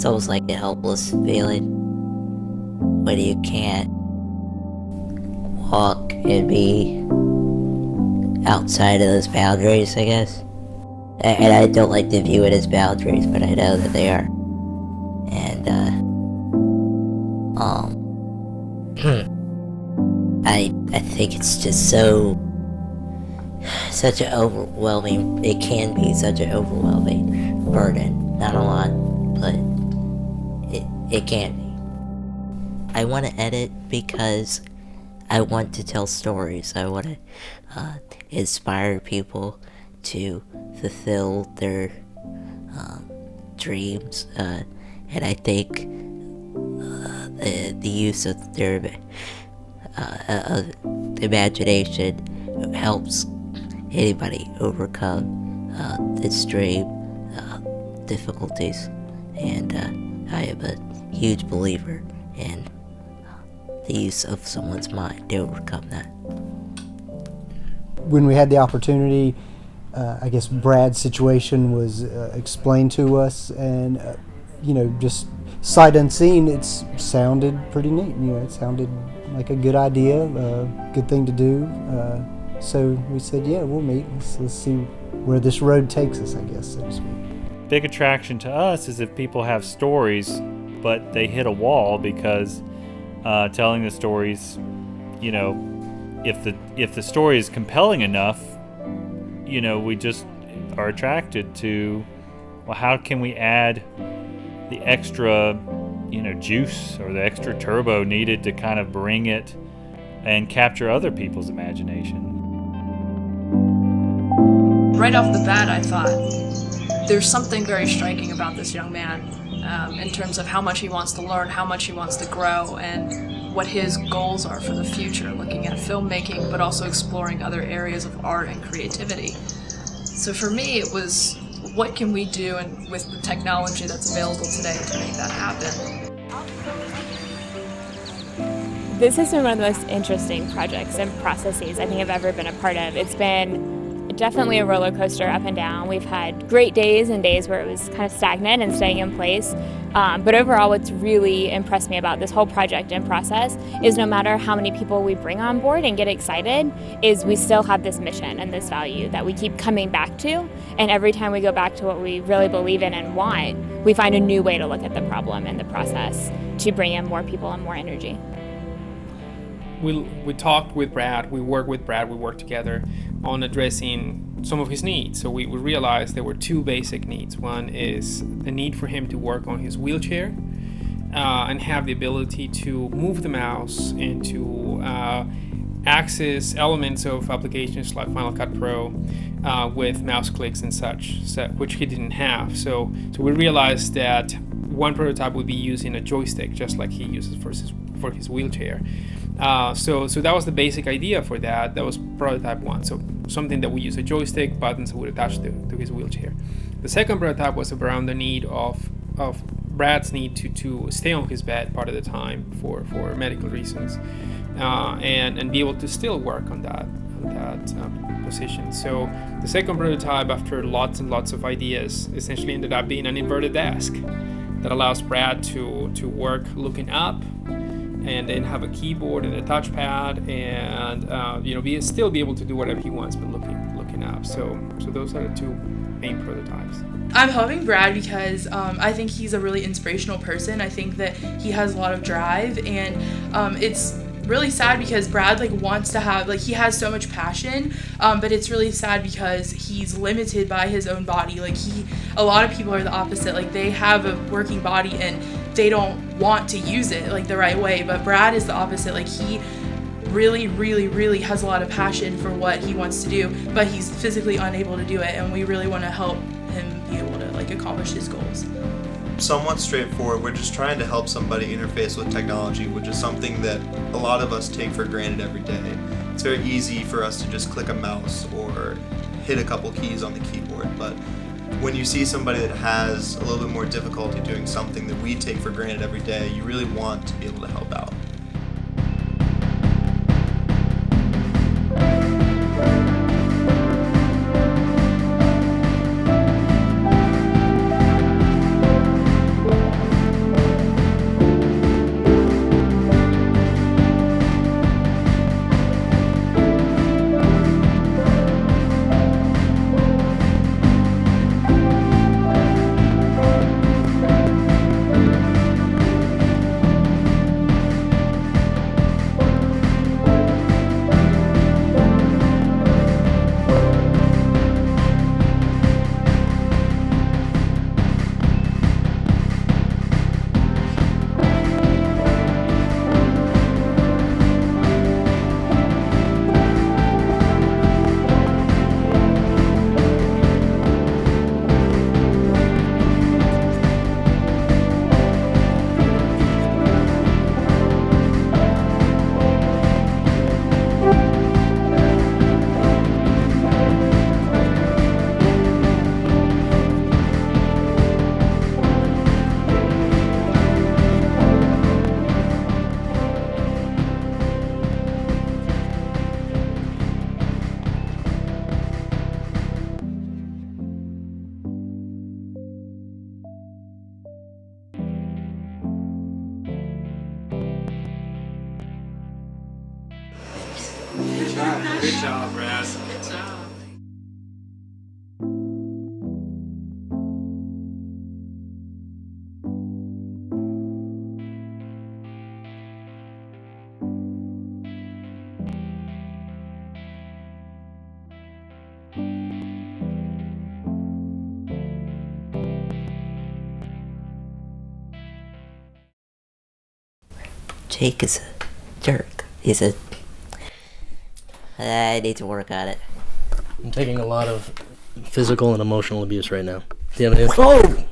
It's almost like a helpless feeling when you can't walk and be outside of those boundaries, I guess. And I don't like to view it as boundaries, but I know that they are. And, I think it's just such an overwhelming, it can be such an overwhelming burden. Not a lot, but it can be. I want to edit because I want to tell stories. I want to inspire people to fulfill their dreams, and I think the use of their imagination helps anybody overcome extreme difficulties, and I am a huge believer in the use of someone's mind to overcome that. When we had the opportunity, I guess Brad's situation was explained to us, and just sight unseen, it sounded pretty neat. It sounded like a good idea, a good thing to do. So we said, yeah, we'll meet. Let's see where this road takes us, I guess, so to speak. Big attraction to us is if people have stories, but they hit a wall because telling the stories, if the story is compelling enough, we just are attracted to, well, how can we add the extra, juice or the extra turbo needed to kind of bring it and capture other people's imagination. Right off the bat, I thought there's something very striking about this young man in terms of how much he wants to learn, how much he wants to grow, and what his goals are for the future, looking at filmmaking, but also exploring other areas of art and creativity. So for me, it was, what can we do with the technology that's available today to make that happen? This has been one of the most interesting projects and processes I think I've ever been a part of. It's been definitely a roller coaster up and down. We've had great days and days where it was kind of stagnant and staying in place. But overall, what's really impressed me about this whole project and process is no matter how many people we bring on board and get excited, is we still have this mission and this value that we keep coming back to. And every time we go back to what we really believe in and want, we find a new way to look at the problem and the process to bring in more people and more energy. We talked with Brad, we worked with Brad, we worked together on addressing some of his needs. So we realized there were two basic needs. One is the need for him to work on his wheelchair and have the ability to move the mouse and to access elements of applications like Final Cut Pro with mouse clicks and such, which he didn't have. So we realized that one prototype would be using a joystick, just like he uses for his wheelchair. So that was the basic idea for that. That was prototype one. So something that we use a joystick, buttons would attach to his wheelchair. The second prototype was around the need of Brad's need to stay on his bed part of the time for medical reasons, and be able to still work on that position. So the second prototype, after lots and lots of ideas, essentially ended up being an inverted desk that allows Brad to work looking up, and then have a keyboard and a touchpad, and still be able to do whatever he wants, but looking up. So those are the two main prototypes. I'm helping Brad because I think he's a really inspirational person. I think that he has a lot of drive, and it's really sad because Brad wants to have, he has so much passion, but it's really sad because he's limited by his own body. A lot of people are the opposite. They have a working body and they don't want to use it the right way, but Brad is the opposite. He really, really, really has a lot of passion for what he wants to do, but he's physically unable to do it, and we really want to help him be able to accomplish his goals. Somewhat straightforward. We're just trying to help somebody interface with technology, which is something that a lot of us take for granted every day. It's very easy for us to just click a mouse or hit a couple keys on the keyboard, but when you see somebody that has a little bit more difficulty doing something that we take for granted every day, you really want to be able to help out. Great job, Brad. Good job. Jake is a jerk. I need to work on it. I'm taking a lot of physical and emotional abuse right now. Do you have any? Oh!